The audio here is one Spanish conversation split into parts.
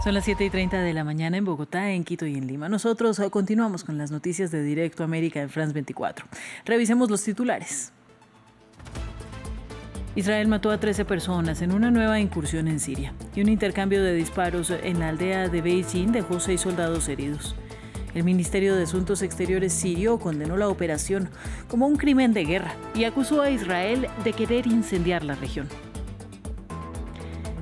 Son las 7:30 de la mañana en Bogotá, en Quito y en Lima. Nosotros continuamos con las noticias de Directo América en France 24. Revisemos los titulares. Israel mató a 13 personas en una nueva incursión en Siria y un intercambio de disparos en la aldea de Beit-Jin dejó 6 soldados heridos. El Ministerio de Asuntos Exteriores sirio condenó la operación como un crimen de guerra y acusó a Israel de querer incendiar la región.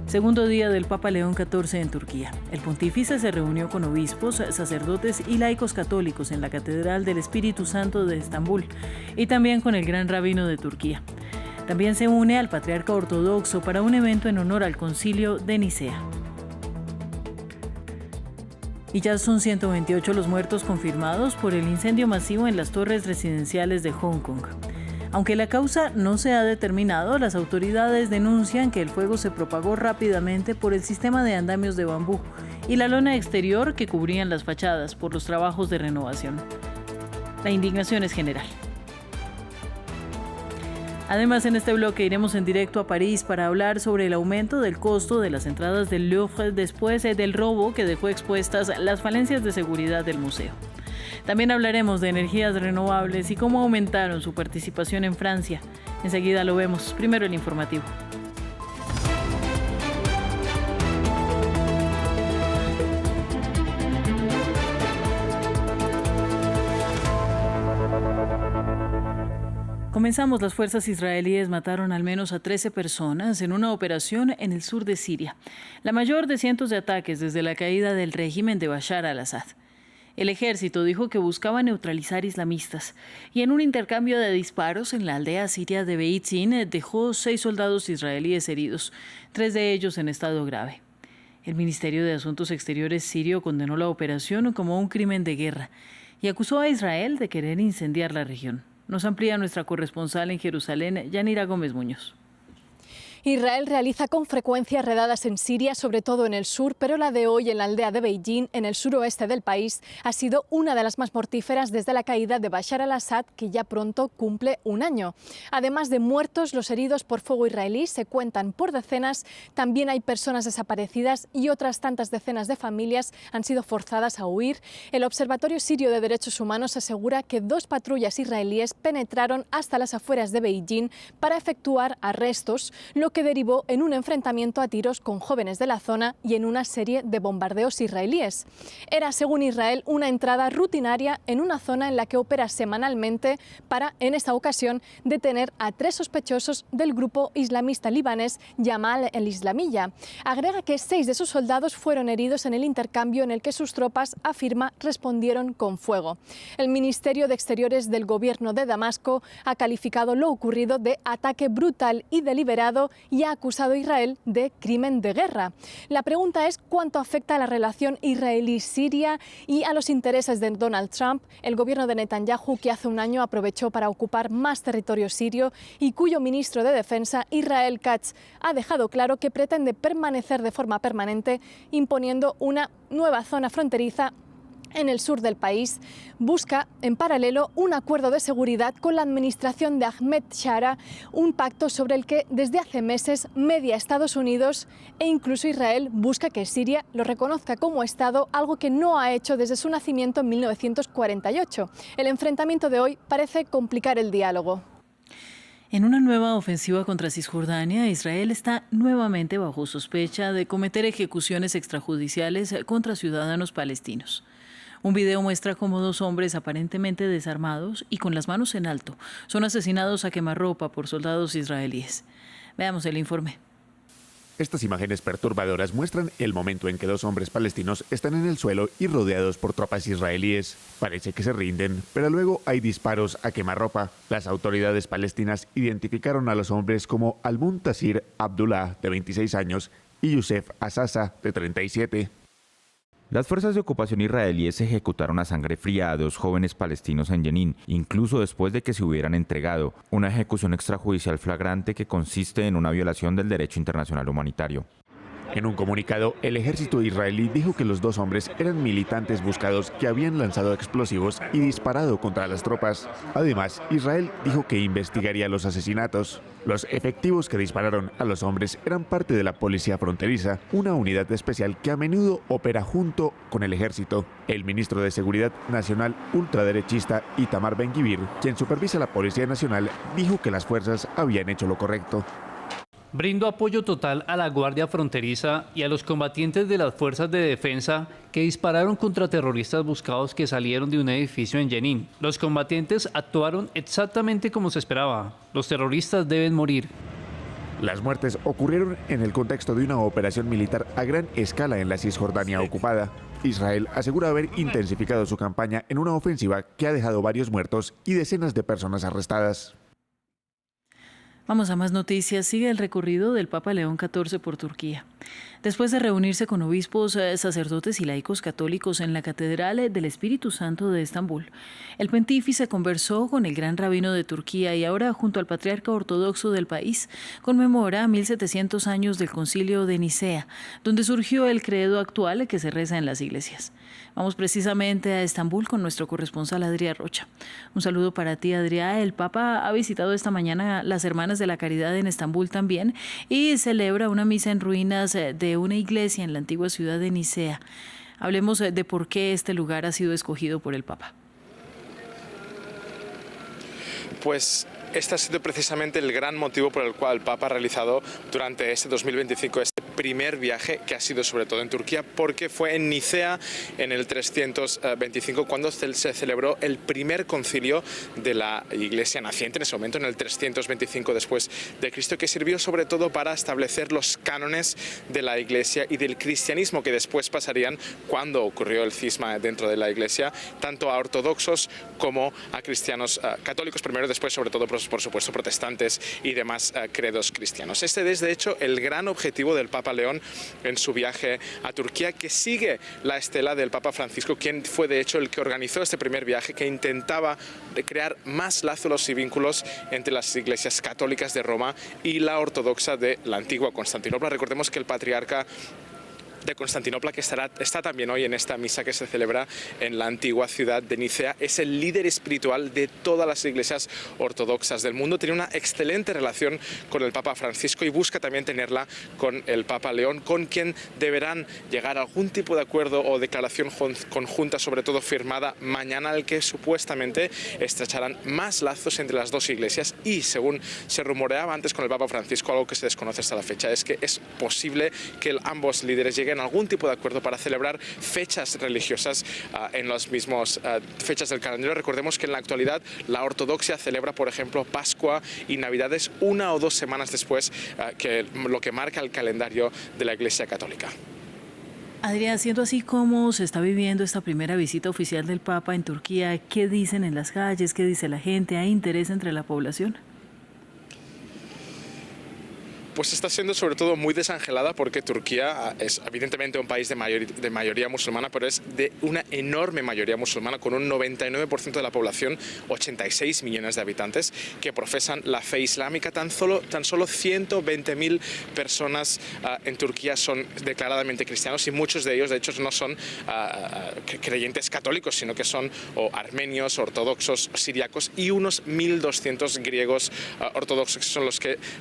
Segundo día del Papa León XIV en Turquía. El pontífice se reunió con obispos, sacerdotes y laicos católicos en la Catedral del Espíritu Santo de Estambul y también con el gran rabino de Turquía. También se une al patriarca ortodoxo para un evento en honor al Concilio de Nicea. Y ya son 128 los muertos confirmados por el incendio masivo en las torres residenciales de Hong Kong. Aunque la causa no se ha determinado, las autoridades denuncian que el fuego se propagó rápidamente por el sistema de andamios de bambú y la lona exterior que cubrían las fachadas por los trabajos de renovación. La indignación es general. Además, en este bloque iremos en directo a París para hablar sobre el aumento del costo de las entradas del Louvre después del robo que dejó expuestas las falencias de seguridad del museo. También hablaremos de energías renovables y cómo aumentaron su participación en Francia. Enseguida lo vemos. Primero el informativo. Comenzamos. Las fuerzas israelíes mataron al menos a 13 personas en una operación en el sur de Siria, la mayor de cientos de ataques desde la caída del régimen de Bashar al-Assad. El ejército dijo que buscaba neutralizar islamistas y en un intercambio de disparos en la aldea siria de Beit-Jin dejó 6 soldados israelíes heridos, 3 de ellos en estado grave. El Ministerio de Asuntos Exteriores sirio condenó la operación como un crimen de guerra y acusó a Israel de querer incendiar la región. Nos amplía nuestra corresponsal en Jerusalén, Yanira Gómez Muñoz. Israel realiza con frecuencia redadas en Siria, sobre todo en el sur, pero la de hoy en la aldea de Beit-Jin, en el suroeste del país, ha sido una de las más mortíferas desde la caída de Bashar al-Assad, que ya pronto cumple un año. Además de muertos, los heridos por fuego israelí se cuentan por decenas. También hay personas desaparecidas y otras tantas decenas de familias han sido forzadas a huir. El Observatorio Sirio de Derechos Humanos asegura que 2 patrullas israelíes penetraron hasta las afueras de Beit-Jin para efectuar arrestos, lo que derivó en un enfrentamiento a tiros con jóvenes de la zona y en una serie de bombardeos israelíes. Era, según Israel, una entrada rutinaria en una zona en la que opera semanalmente para, en esta ocasión, detener a 3 sospechosos del grupo islamista libanés Yamal el-Islamiyya. Agrega que 6 de sus soldados fueron heridos en el intercambio en el que sus tropas, afirma, respondieron con fuego. El Ministerio de Exteriores del gobierno de Damasco ha calificado lo ocurrido de ataque brutal y deliberado y ha acusado a Israel de crimen de guerra. La pregunta es cuánto afecta a la relación israelí-siria y a los intereses de Donald Trump, el gobierno de Netanyahu, que hace un año aprovechó para ocupar más territorio sirio y cuyo ministro de Defensa, Israel Katz, ha dejado claro que pretende permanecer de forma permanente imponiendo una nueva zona fronteriza en el sur del país. Busca, en paralelo, un acuerdo de seguridad con la administración de Ahmed Shara, un pacto sobre el que desde hace meses media Estados Unidos e incluso Israel busca que Siria lo reconozca como Estado, algo que no ha hecho desde su nacimiento en 1948. El enfrentamiento de hoy parece complicar el diálogo. En una nueva ofensiva contra Cisjordania, Israel está nuevamente bajo sospecha de cometer ejecuciones extrajudiciales contra ciudadanos palestinos. Un video muestra cómo 2 hombres aparentemente desarmados y con las manos en alto son asesinados a quemarropa por soldados israelíes. Veamos el informe. Estas imágenes perturbadoras muestran el momento en que 2 hombres palestinos están en el suelo y rodeados por tropas israelíes. Parece que se rinden, pero luego hay disparos a quemarropa. Las autoridades palestinas identificaron a los hombres como Al-Muntasir Abdullah, de 26 años, y Youssef Azasa, de 37. Las fuerzas de ocupación israelíes ejecutaron a sangre fría a 2 jóvenes palestinos en Jenin, incluso después de que se hubieran entregado, una ejecución extrajudicial flagrante que consiste en una violación del derecho internacional humanitario. En un comunicado, el ejército israelí dijo que los dos hombres eran militantes buscados que habían lanzado explosivos y disparado contra las tropas. Además, Israel dijo que investigaría los asesinatos. Los efectivos que dispararon a los hombres eran parte de la policía fronteriza, una unidad especial que a menudo opera junto con el ejército. El ministro de Seguridad Nacional ultraderechista Itamar Ben-Gvir, quien supervisa la Policía Nacional, dijo que las fuerzas habían hecho lo correcto. Brindo apoyo total a la Guardia Fronteriza y a los combatientes de las fuerzas de defensa que dispararon contra terroristas buscados que salieron de un edificio en Jenin. Los combatientes actuaron exactamente como se esperaba. Los terroristas deben morir. Las muertes ocurrieron en el contexto de una operación militar a gran escala en la Cisjordania ocupada. Israel asegura haber intensificado su campaña en una ofensiva que ha dejado varios muertos y decenas de personas arrestadas. Vamos a más noticias. Sigue el recorrido del Papa León XIV por Turquía. Después de reunirse con obispos, sacerdotes y laicos católicos en la Catedral del Espíritu Santo de Estambul, el pontífice conversó con el gran rabino de Turquía y ahora, junto al patriarca ortodoxo del país, conmemora 1700 años del Concilio de Nicea, donde surgió el credo actual que se reza en las iglesias. Vamos precisamente a Estambul con nuestro corresponsal Adrián Rocha. Un saludo para ti, Adrián. El Papa ha visitado esta mañana las Hermanas de la Caridad en Estambul también y celebra una misa en ruinas de una iglesia en la antigua ciudad de Nicea. Hablemos de por qué este lugar ha sido escogido por el Papa. Pues este ha sido precisamente el gran motivo por el cual el Papa ha realizado durante este 2025 este primer viaje, que ha sido sobre todo en Turquía, porque fue en Nicea en el 325 cuando se celebró el primer concilio de la Iglesia naciente, en ese momento en el 325 después de Cristo, que sirvió sobre todo para establecer los cánones de la Iglesia y del cristianismo, que después pasarían, cuando ocurrió el cisma dentro de la Iglesia, tanto a ortodoxos como a cristianos católicos primero, después sobre todo por supuesto protestantes y demás credos cristianos. Este es de hecho el gran objetivo del Papa León en su viaje a Turquía, que sigue la estela del Papa Francisco, quien fue de hecho el que organizó este primer viaje, que intentaba crear más lazos y vínculos entre las iglesias católicas de Roma y la ortodoxa de la antigua Constantinopla. Recordemos que el patriarca de Constantinopla, que está también hoy en esta misa que se celebra en la antigua ciudad de Nicea, es el líder espiritual de todas las iglesias ortodoxas del mundo. Tiene una excelente relación con el Papa Francisco y busca también tenerla con el Papa León, con quien deberán llegar a algún tipo de acuerdo o declaración conjunta, sobre todo firmada mañana, al que supuestamente estrecharán más lazos entre las dos iglesias. Y según se rumoreaba antes con el Papa Francisco, algo que se desconoce hasta la fecha, es que es posible que ambos líderes lleguen a algún tipo de acuerdo para celebrar fechas religiosas en las mismas fechas del calendario. Recordemos que en la actualidad la ortodoxia celebra, por ejemplo, Pascua y Navidades 1 o 2 semanas después que lo que marca el calendario de la Iglesia Católica. Adrián, siendo así como se está viviendo esta primera visita oficial del Papa en Turquía, ¿qué dicen en las calles? ¿Qué dice la gente? ¿Hay interés entre la población? Pues está siendo sobre todo muy desangelada, porque Turquía es evidentemente un país de mayoría musulmana, pero es de una enorme mayoría musulmana, con un 99% de la población, 86 millones de habitantes, que profesan la fe islámica. Tan solo 120.000 personas en Turquía son declaradamente cristianos, y muchos de ellos de hecho no son creyentes católicos, sino que son armenios, ortodoxos, siriacos, y unos 1.200 griegos ortodoxos, que son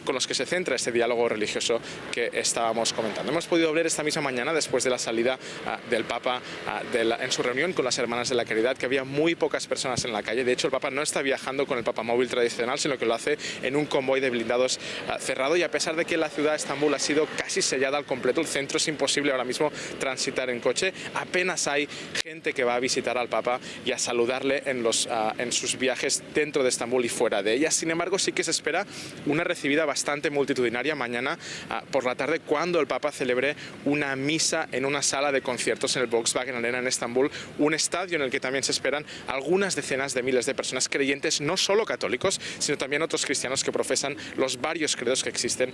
con los que se centra este diálogo religioso que estábamos comentando. Hemos podido ver esta misma mañana, después de la salida del Papa en su reunión con las Hermanas de la Caridad, que había muy pocas personas en la calle. De hecho, el Papa no está viajando con el papamóvil tradicional, sino que lo hace en un convoy de blindados cerrado, y a pesar de que la ciudad de Estambul ha sido casi sellada al completo, el centro es imposible ahora mismo transitar en coche, apenas hay gente que va a visitar al Papa y a saludarle en sus viajes dentro de Estambul y fuera de ella. Sin embargo, sí que se espera una recibida bastante multitudinaria mañana por la tarde, cuando el Papa celebre una misa en una sala de conciertos en el Volkswagen Arena en Estambul, un estadio en el que también se esperan algunas decenas de miles de personas creyentes, no solo católicos, sino también otros cristianos que profesan los varios credos que existen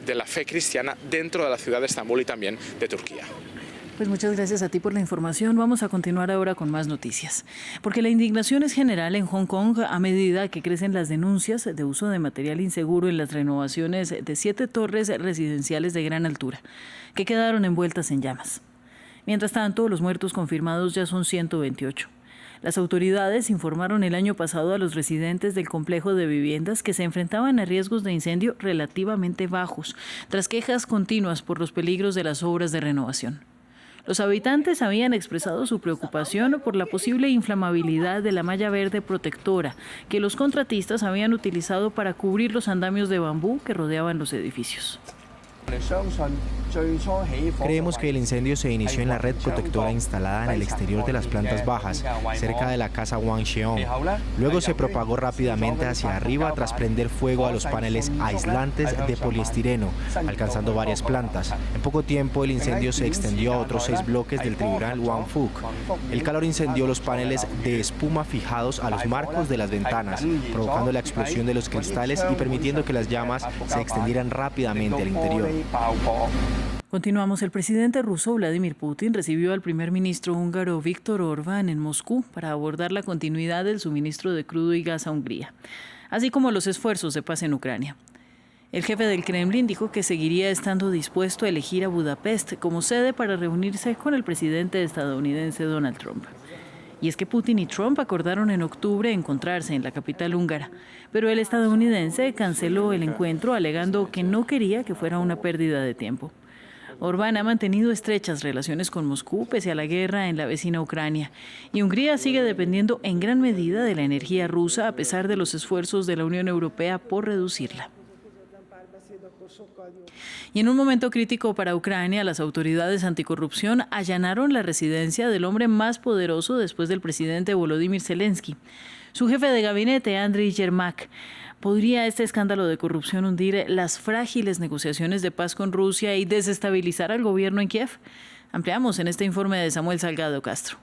de la fe cristiana dentro de la ciudad de Estambul y también de Turquía. Pues muchas gracias a ti por la información. Vamos a continuar ahora con más noticias. Porque la indignación es general en Hong Kong a medida que crecen las denuncias de uso de material inseguro en las renovaciones de 7 torres residenciales de gran altura, que quedaron envueltas en llamas. Mientras tanto, los muertos confirmados ya son 128. Las autoridades informaron el año pasado a los residentes del complejo de viviendas que se enfrentaban a riesgos de incendio relativamente bajos, tras quejas continuas por los peligros de las obras de renovación. Los habitantes habían expresado su preocupación por la posible inflamabilidad de la malla verde protectora que los contratistas habían utilizado para cubrir los andamios de bambú que rodeaban los edificios. Creemos que el incendio se inició en la red protectora instalada en el exterior de las plantas bajas, cerca de la casa Wang Xiong. Luego se propagó rápidamente hacia arriba tras prender fuego a los paneles aislantes de poliestireno, alcanzando varias plantas. En poco tiempo el incendio se extendió a otros 6 bloques del tribunal Wang Fuk. El calor incendió los paneles de espuma fijados a los marcos de las ventanas, provocando la explosión de los cristales y permitiendo que las llamas se extendieran rápidamente al interior. Continuamos. El presidente ruso Vladimir Putin recibió al primer ministro húngaro Viktor Orbán en Moscú para abordar la continuidad del suministro de crudo y gas a Hungría, así como los esfuerzos de paz en Ucrania. El jefe del Kremlin dijo que seguiría estando dispuesto a elegir a Budapest como sede para reunirse con el presidente estadounidense Donald Trump. Y es que Putin y Trump acordaron en octubre encontrarse en la capital húngara, pero el estadounidense canceló el encuentro alegando que no quería que fuera una pérdida de tiempo. Orbán ha mantenido estrechas relaciones con Moscú pese a la guerra en la vecina Ucrania, y Hungría sigue dependiendo en gran medida de la energía rusa a pesar de los esfuerzos de la Unión Europea por reducirla. Y en un momento crítico para Ucrania, las autoridades anticorrupción allanaron la residencia del hombre más poderoso después del presidente Volodymyr Zelensky. Su jefe de gabinete, Andriy Yermak. ¿Podría este escándalo de corrupción hundir las frágiles negociaciones de paz con Rusia y desestabilizar al gobierno en Kiev? Ampliamos en este informe de Samuel Salgado Castro.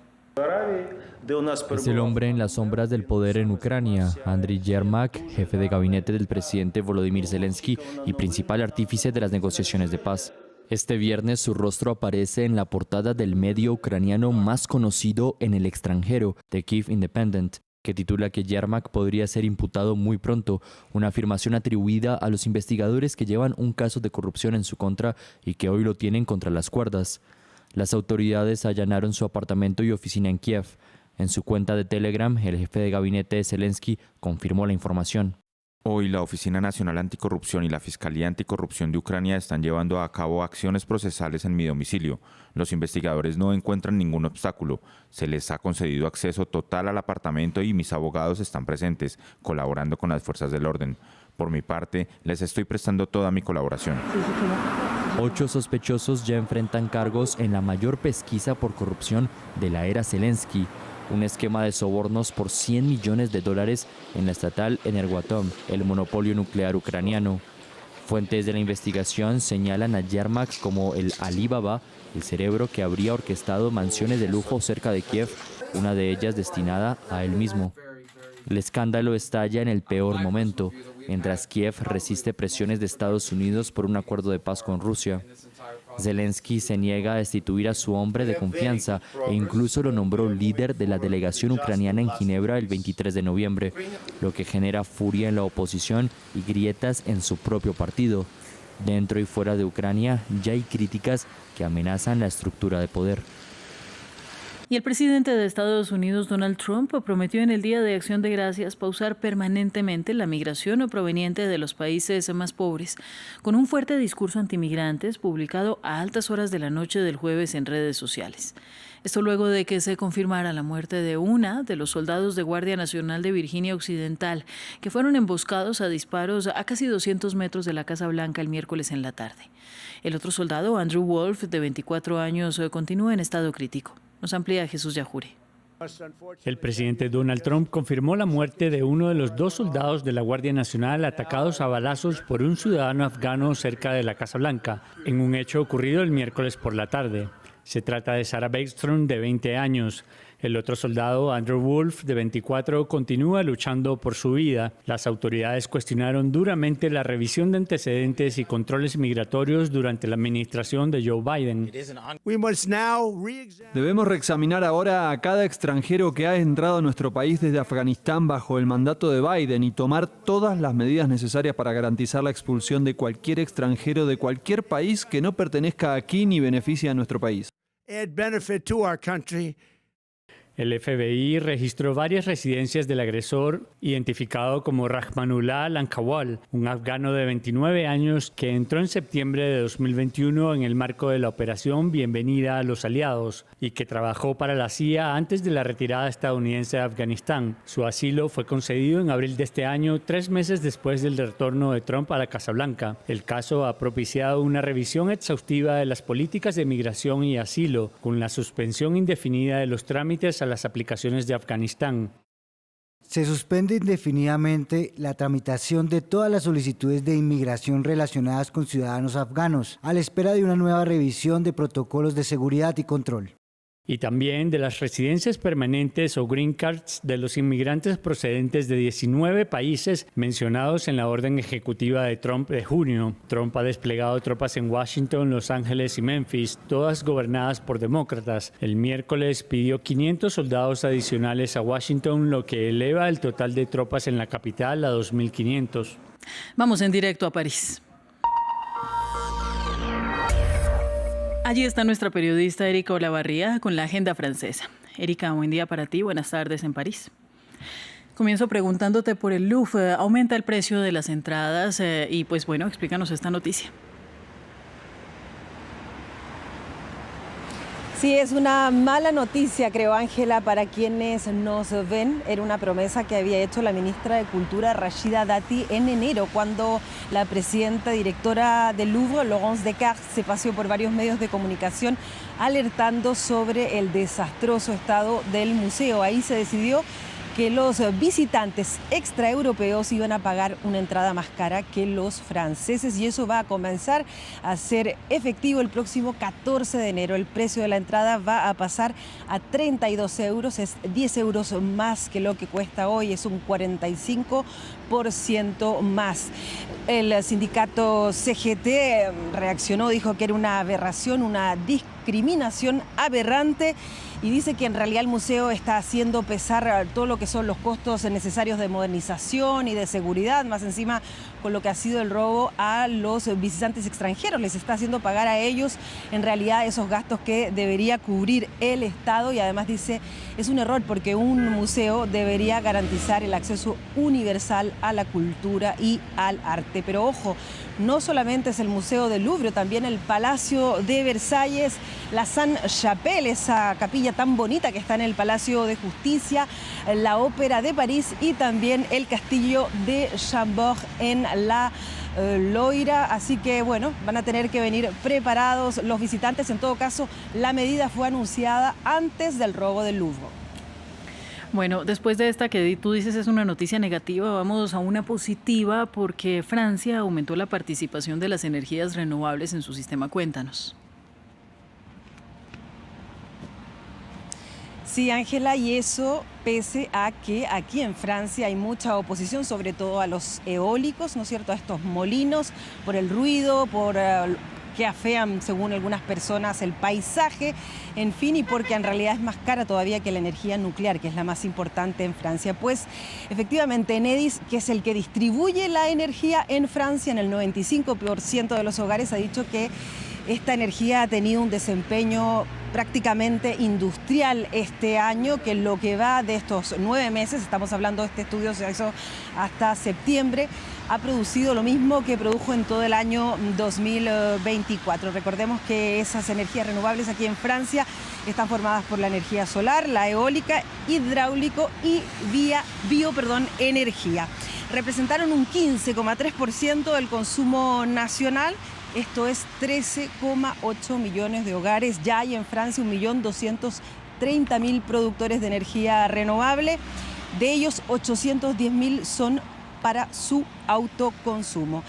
Es el hombre en las sombras del poder en Ucrania, Andriy Yermak, jefe de gabinete del presidente Volodymyr Zelensky y principal artífice de las negociaciones de paz. Este viernes su rostro aparece en la portada del medio ucraniano más conocido en el extranjero, The Kyiv Independent, que titula que Yermak podría ser imputado muy pronto, una afirmación atribuida a los investigadores que llevan un caso de corrupción en su contra y que hoy lo tienen contra las cuerdas. Las autoridades allanaron su apartamento y oficina en Kiev. En su cuenta de Telegram, el jefe de gabinete de Zelensky confirmó la información. Hoy la Oficina Nacional Anticorrupción y la Fiscalía Anticorrupción de Ucrania están llevando a cabo acciones procesales en mi domicilio. Los investigadores no encuentran ningún obstáculo. Se les ha concedido acceso total al apartamento y mis abogados están presentes, colaborando con las fuerzas del orden. Por mi parte, les estoy prestando toda mi colaboración. 8 sospechosos ya enfrentan cargos en la mayor pesquisa por corrupción de la era Zelensky, un esquema de sobornos por $100 millones en la estatal Energoatom, el monopolio nuclear ucraniano. Fuentes de la investigación señalan a Yermak como el Alí Baba, el cerebro que habría orquestado mansiones de lujo cerca de Kiev, una de ellas destinada a él mismo. El escándalo estalla en el peor momento, mientras Kiev resiste presiones de Estados Unidos por un acuerdo de paz con Rusia. Zelensky se niega a destituir a su hombre de confianza e incluso lo nombró líder de la delegación ucraniana en Ginebra el 23 de noviembre, lo que genera furia en la oposición y grietas en su propio partido. Dentro y fuera de Ucrania ya hay críticas que amenazan la estructura de poder. Y el presidente de Estados Unidos, Donald Trump, prometió en el Día de Acción de Gracias pausar permanentemente la migración proveniente de los países más pobres, con un fuerte discurso antimigrantes publicado a altas horas de la noche del jueves en redes sociales. Esto luego de que se confirmara la muerte de una de los soldados de Guardia Nacional de Virginia Occidental, que fueron emboscados a disparos a casi 200 metros de la Casa Blanca el miércoles en la tarde. El otro soldado, Andrew Wolf, de 24 años, continúa en estado crítico. Nos amplía Jesús Yajure. El presidente Donald Trump confirmó la muerte de uno de los 2 soldados de la Guardia Nacional atacados a balazos por un ciudadano afgano cerca de la Casa Blanca, en un hecho ocurrido el miércoles por la tarde. Se trata de Sarah Beckstrom, de 20 años. El otro soldado, Andrew Wolf, de 24, continúa luchando por su vida. Las autoridades cuestionaron duramente la revisión de antecedentes y controles migratorios durante la administración de Joe Biden. Debemos reexaminar ahora a cada extranjero que ha entrado a nuestro país desde Afganistán bajo el mandato de Biden y tomar todas las medidas necesarias para garantizar la expulsión de cualquier extranjero de cualquier país que no pertenezca aquí ni beneficie a nuestro país. El FBI registró varias residencias del agresor, identificado como Rahmanullah Lankawal, un afgano de 29 años que entró en septiembre de 2021 en el marco de la operación Bienvenida a los Aliados y que trabajó para la CIA antes de la retirada estadounidense de Afganistán. Su asilo fue concedido en abril de este año, 3 meses después del retorno de Trump a la Casa Blanca. El caso ha propiciado una revisión exhaustiva de las políticas de migración y asilo, con la suspensión indefinida de los trámites a las aplicaciones de Afganistán. Se suspende indefinidamente la tramitación de todas las solicitudes de inmigración relacionadas con ciudadanos afganos, a la espera de una nueva revisión de protocolos de seguridad y control. Y también de las residencias permanentes o green cards de los inmigrantes procedentes de 19 países mencionados en la orden ejecutiva de Trump de junio. Trump ha desplegado tropas en Washington, Los Ángeles y Memphis, todas gobernadas por demócratas. El miércoles pidió 500 soldados adicionales a Washington, lo que eleva el total de tropas en la capital a 2.500. Vamos en directo a París. Allí está nuestra periodista Erika Olavarría con la agenda francesa. Erika, buen día para ti, buenas tardes en París. Comienzo preguntándote por el Louvre. Aumenta el precio de las entradas y pues bueno, explícanos esta noticia. Sí, es una mala noticia, creo, Ángela, para quienes nos ven. Era una promesa que había hecho la ministra de Cultura, Rachida Dati, en enero, cuando la presidenta directora del Louvre, Laurence Descartes, se paseó por varios medios de comunicación alertando sobre el desastroso estado del museo. Ahí se decidió que los visitantes extraeuropeos iban a pagar una entrada más cara que los franceses y eso va a comenzar a ser efectivo el próximo 14 de enero. El precio de la entrada va a pasar a 32 euros, es 10 euros más que lo que cuesta hoy, es un 45% más. El sindicato CGT reaccionó, dijo que era una aberración, una discriminación aberrante y dice que en realidad el museo está haciendo pesar todo lo que son los costos necesarios de modernización y de seguridad, más encima con lo que ha sido el robo a los visitantes extranjeros. Les está haciendo pagar a ellos en realidad esos gastos que debería cubrir el Estado y además dice es un error porque un museo debería garantizar el acceso universal a la cultura y al arte. Pero ojo, no solamente es el Museo del Louvre, también el Palacio de Versalles, la Sainte-Chapelle, esa capilla tan bonita que está en el Palacio de Justicia, la Ópera de París y también el Castillo de Chambord en la Loira. Así que bueno, van a tener que venir preparados los visitantes. En todo caso, la medida fue anunciada antes del robo del Louvre. Bueno, después de esta que tú dices es una noticia negativa, vamos a una positiva porque Francia aumentó la participación de las energías renovables en su sistema. Cuéntanos. Sí, Ángela, y eso pese a que aquí en Francia hay mucha oposición, sobre todo a los eólicos, ¿no es cierto?, a estos molinos, por el ruido, por que afean, según algunas personas, el paisaje, en fin, y porque en realidad es más cara todavía que la energía nuclear, que es la más importante en Francia. Pues efectivamente Enedis, que es el que distribuye la energía en Francia, en el 95% de los hogares, ha dicho que esta energía ha tenido un desempeño prácticamente industrial este año, que lo que va de estos 9 meses, estamos hablando de este estudio, se hizo hasta septiembre, ha producido lo mismo que produjo en todo el año 2024. Recordemos que esas energías renovables aquí en Francia están formadas por la energía solar, la eólica, hidráulico y bioenergía. Representaron un 15,3% del consumo nacional. Esto es 13,8 millones de hogares. Ya hay en Francia 1.230.000 productores de energía renovable. De ellos, 810.000 son para su autoconsumo.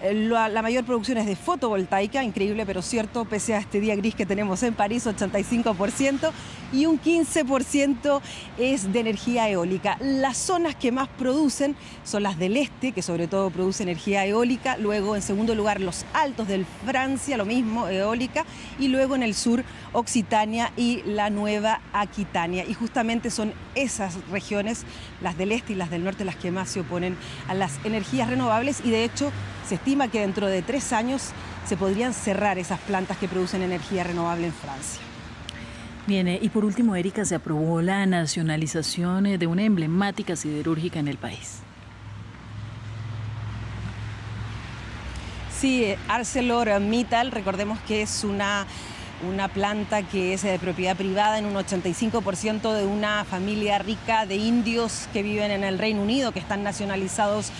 La mayor producción es de fotovoltaica, increíble pero cierto, pese a este día gris que tenemos en París, 85%, y un 15% es de energía eólica. Las zonas que más producen son las del este, que sobre todo produce energía eólica, luego en segundo lugar los altos del Francia, lo mismo, eólica, y luego en el sur Occitania y la Nueva Aquitania. Y justamente son esas regiones, las del este y las del norte, las que más se oponen a las energías renovables, y de hecho se estima que dentro de 3 años se podrían cerrar esas plantas que producen energía renovable en Francia. Bien, y por último, Erika, se aprobó la nacionalización de una emblemática siderúrgica en el país. Sí, ArcelorMittal, recordemos que es una planta que es de propiedad privada en un 85% de una familia rica de indios que viven en el Reino Unido, que están nacionalizados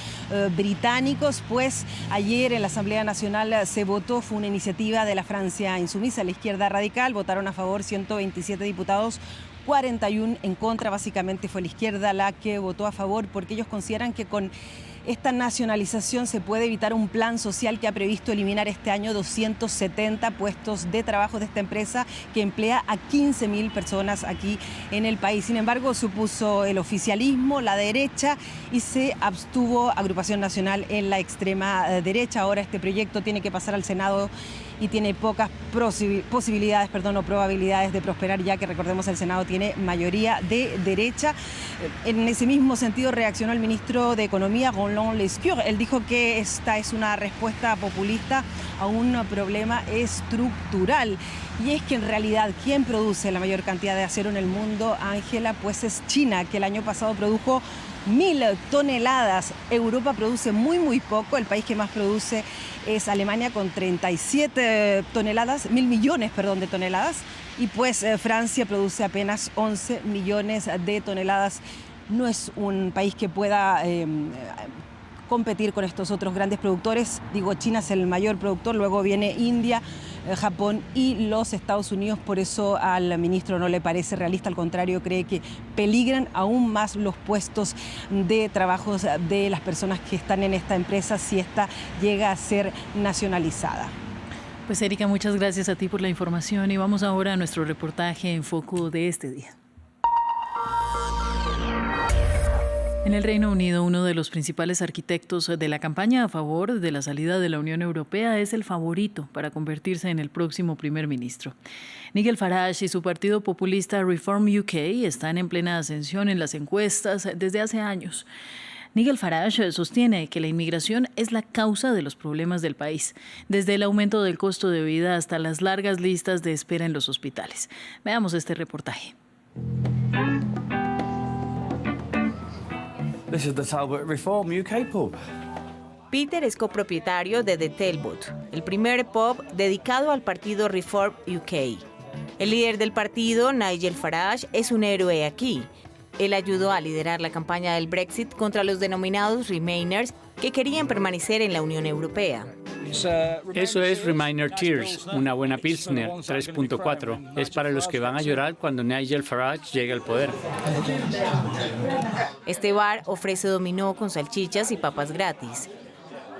británicos. Pues ayer en la Asamblea Nacional se votó, fue una iniciativa de la Francia Insumisa, la izquierda radical, votaron a favor 127 diputados, 41 en contra. Básicamente fue la izquierda la que votó a favor porque ellos consideran que con esta nacionalización se puede evitar un plan social que ha previsto eliminar este año 270 puestos de trabajo de esta empresa que emplea a 15.000 personas aquí en el país. Sin embargo, se opuso el oficialismo, la derecha, y se abstuvo Agrupación Nacional en la extrema derecha. Ahora este proyecto tiene que pasar al Senado y tiene pocas posibilidades, o probabilidades de prosperar, ya que recordemos el Senado tiene mayoría de derecha. En ese mismo sentido reaccionó el ministro de Economía, Roland Lescure. Él dijo que esta es una respuesta populista a un problema estructural. Y es que en realidad quien produce la mayor cantidad de acero en el mundo, Ángela, pues es China, que el año pasado produjo 1.000 toneladas. Europa produce muy poco. El país que más produce es Alemania con 37 toneladas, 1.000 millones, de toneladas. Y pues Francia produce apenas 11 millones de toneladas. No es un país que pueda competir con estos otros grandes productores. Digo, China es el mayor productor, luego viene India, Japón y los Estados Unidos. Por eso al ministro no le parece realista, al contrario, cree que peligran aún más los puestos de trabajo de las personas que están en esta empresa si esta llega a ser nacionalizada. Pues Erika, muchas gracias a ti por la información y vamos ahora a nuestro reportaje en foco de este día. En el Reino Unido, uno de los principales arquitectos de la campaña a favor de la salida de la Unión Europea es el favorito para convertirse en el próximo primer ministro. Nigel Farage y su partido populista Reform UK están en plena ascensión en las encuestas desde hace años. Nigel Farage sostiene que la inmigración es la causa de los problemas del país, desde el aumento del costo de vida hasta las largas listas de espera en los hospitales. Veamos este reportaje. This is the Talbot Reform UK pub. Peter es copropietario de The Talbot, el primer pub dedicado al partido Reform UK. El líder del partido, Nigel Farage, es un héroe aquí. Él ayudó a liderar la campaña del Brexit contra los denominados Remainers que querían permanecer en la Unión Europea. Eso es Remainer Tears, una buena Pilsner 3.4. Es para los que van a llorar cuando Nigel Farage llegue al poder. Este bar ofrece dominó con salchichas y papas gratis.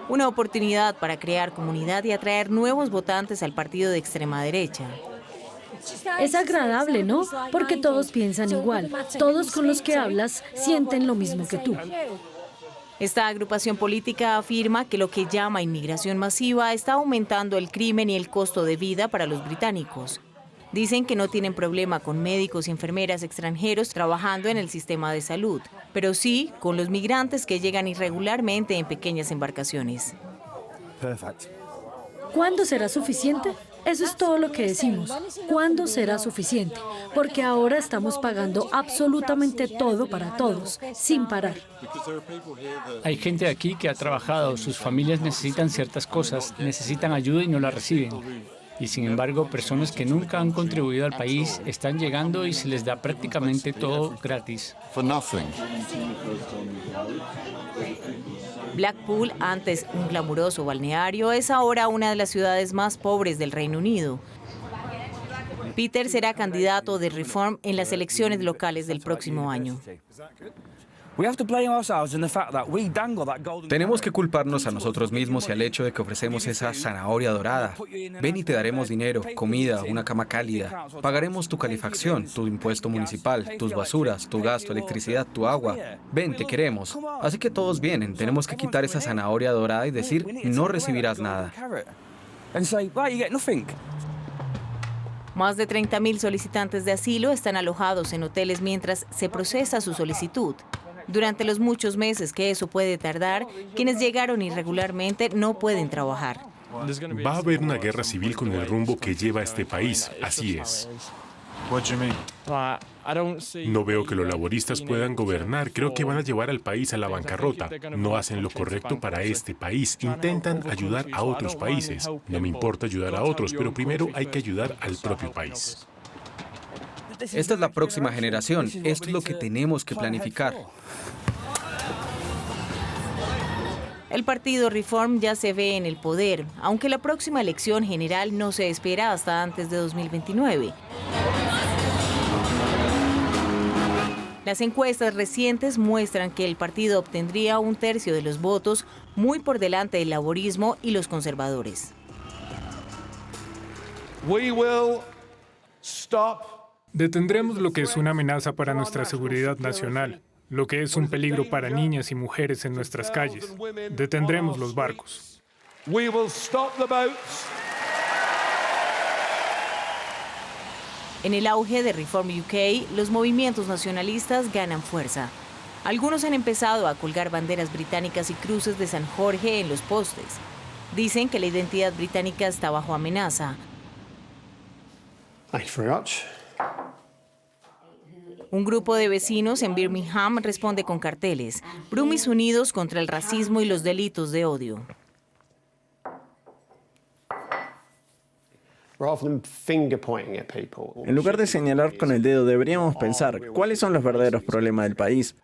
Una oportunidad para crear comunidad y atraer nuevos votantes al partido de extrema derecha. Es agradable, ¿no? Porque todos piensan igual. Todos con los que hablas sienten lo mismo que tú. Esta agrupación política afirma que lo que llama inmigración masiva está aumentando el crimen y el costo de vida para los británicos. Dicen que no tienen problema con médicos y enfermeras extranjeros trabajando en el sistema de salud, pero sí con los migrantes que llegan irregularmente en pequeñas embarcaciones. ¿Cuándo será suficiente? Eso es todo lo que decimos. ¿Cuándo será suficiente? Porque ahora estamos pagando absolutamente todo para todos, sin parar. Hay gente aquí que ha trabajado, sus familias necesitan ciertas cosas, necesitan ayuda y no la reciben. Y sin embargo, personas que nunca han contribuido al país están llegando y se les da prácticamente todo gratis. Blackpool, antes un glamuroso balneario, es ahora una de las ciudades más pobres del Reino Unido. Peter será candidato de Reform en las elecciones locales del próximo año. Tenemos que culparnos a nosotros mismos y al hecho de que ofrecemos esa zanahoria dorada. Ven y te daremos dinero, comida, una cama cálida. Pagaremos tu calefacción, tu impuesto municipal, tus basuras, tu gasto, electricidad, tu agua. Ven, te queremos. Así que todos vienen. Tenemos que quitar esa zanahoria dorada y decir, no recibirás nada. Más de 30.000 solicitantes de asilo están alojados en hoteles mientras se procesa su solicitud. Durante los muchos meses que eso puede tardar, quienes llegaron irregularmente no pueden trabajar. Va a haber una guerra civil con el rumbo que lleva este país, así es. No veo que los laboristas puedan gobernar, creo que van a llevar al país a la bancarrota. No hacen lo correcto para este país, intentan ayudar a otros países. No me importa ayudar a otros, pero primero hay que ayudar al propio país. Esta es la próxima generación, esto es lo que tenemos que planificar. El partido Reform ya se ve en el poder, aunque la próxima elección general no se espera hasta antes de 2029. Las encuestas recientes muestran que el partido obtendría 1/3 de los votos, muy por delante del laborismo y los conservadores. Detendremos lo que es una amenaza para nuestra seguridad nacional, lo que es un peligro para niñas y mujeres en nuestras calles. Detendremos los barcos. En el auge de Reform UK, los movimientos nacionalistas ganan fuerza. Algunos han empezado a colgar banderas británicas y cruces de San Jorge en los postes. Dicen que la identidad británica está bajo amenaza. Un grupo de vecinos en Birmingham responde con carteles: Brumis unidos contra el racismo y los delitos de odio. En lugar de señalar con el dedo, deberíamos pensar cuáles son los verdaderos problemas del país.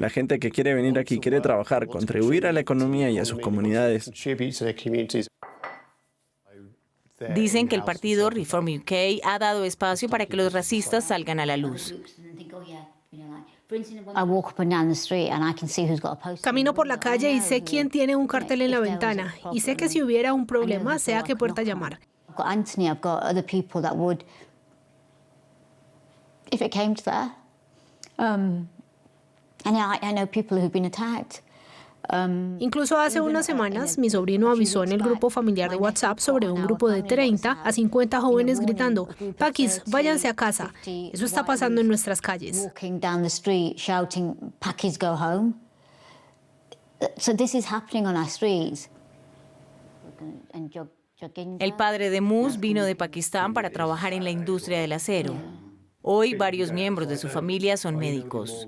La gente que quiere venir aquí quiere trabajar, contribuir a la economía y a sus comunidades. Dicen que el partido Reform UK ha dado espacio para que los racistas salgan a la luz. Camino por la calle y sé quién tiene un cartel en la ventana. Y sé que si hubiera un problema, sé a qué puerta llamar. Incluso hace unas semanas, mi sobrino avisó en el grupo familiar de WhatsApp sobre un grupo de 30 a 50 jóvenes gritando: "Paquis, váyanse a casa". Eso está pasando en nuestras calles. El padre de Mus vino de Pakistán para trabajar en la industria del acero. Hoy, varios miembros de su familia son médicos.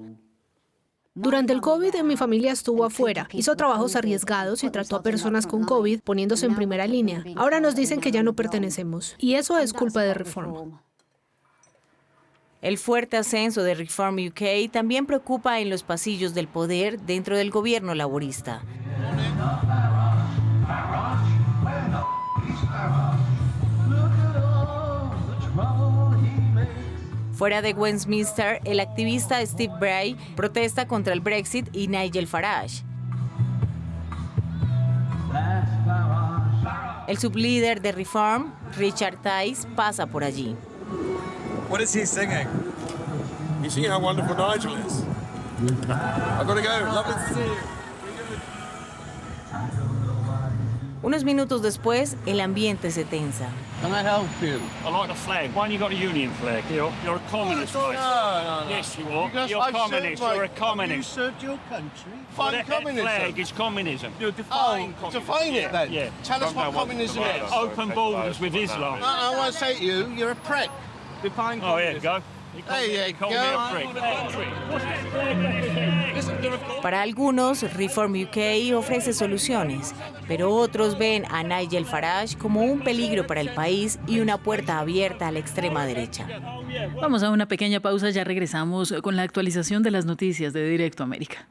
Durante el COVID, mi familia estuvo afuera, hizo trabajos arriesgados y trató a personas con COVID poniéndose en primera línea. Ahora nos dicen que ya no pertenecemos, y eso es culpa de Reform. El fuerte ascenso de Reform UK también preocupa en los pasillos del poder dentro del gobierno laborista. Fuera de Westminster, el activista Steve Bray protesta contra el Brexit y Nigel Farage. El sublíder de Reform, Richard Tice, pasa por allí. What is he singing? He's singing how wonderful Nigel is. I've got to go. Lovely to see you. Unos minutos después, el ambiente se tensa. Can I help you? I like the flag. Why haven't you got a union flag? You're a communist, right? No. Yes, you are. You're a communist. You're a communist. You served your country. Well, Find that communism. flag is communism. You're defying communism. Define it then. Yeah. Tell us what communism is. Open borders with Islam. I want to say to you, you're a prick. Define communism. Oh, here you go. There you go. Para algunos, Reform UK ofrece soluciones, pero otros ven a Nigel Farage como un peligro para el país y una puerta abierta a la extrema derecha. Vamos a una pequeña pausa, ya regresamos con la actualización de las noticias de Directo América.